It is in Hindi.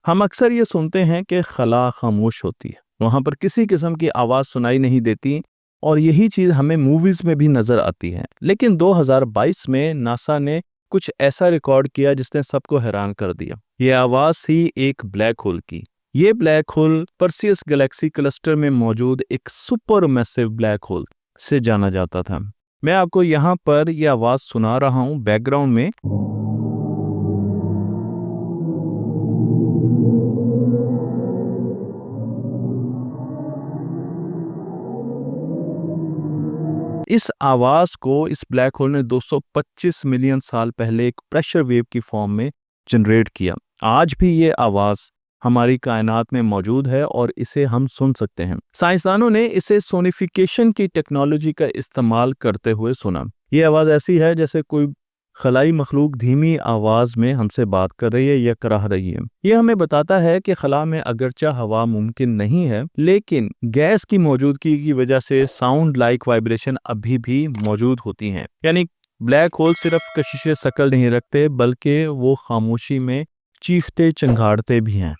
हम अक्सर ये सुनते हैं कि खला खामोश होती है, वहां पर किसी किस्म की आवाज सुनाई नहीं देती और यही चीज हमें मूवीज में भी नजर आती है। लेकिन 2022 में नासा ने कुछ ऐसा रिकॉर्ड किया जिसने सबको हैरान कर दिया। ये आवाज थी एक ब्लैक होल की। ये black hole Perseus Galaxy cluster में मौजूद एक सुपर मैसिव ब्लैक होल से जाना जाता था। मैं आपको यहाँ पर यह आवाज सुना रहा हूँ बैकग्राउंड में। इस आवाज को इस ब्लैक होल ने 225 मिलियन साल पहले एक प्रेशर वेव की फॉर्म में जनरेट किया। आज भी ये आवाज हमारी कायनात में मौजूद है और इसे हम सुन सकते हैं। साइंसदानों ने इसे सोनिफिकेशन की टेक्नोलॉजी का इस्तेमाल करते हुए सुना। ये आवाज ऐसी है जैसे कोई खलाई मखलूक धीमी आवाज में हमसे बात कर रही है या कराह रही है। ये हमें बताता है कि खला में अगरचा हवा मुमकिन नहीं है, लेकिन गैस की मौजूदगी की वजह से साउंड लाइक वाइब्रेशन अभी भी मौजूद होती हैं। यानी ब्लैक होल सिर्फ कशिश शकल नहीं रखते, बल्कि वो खामोशी में चीखते चिंगाड़ते भी हैं।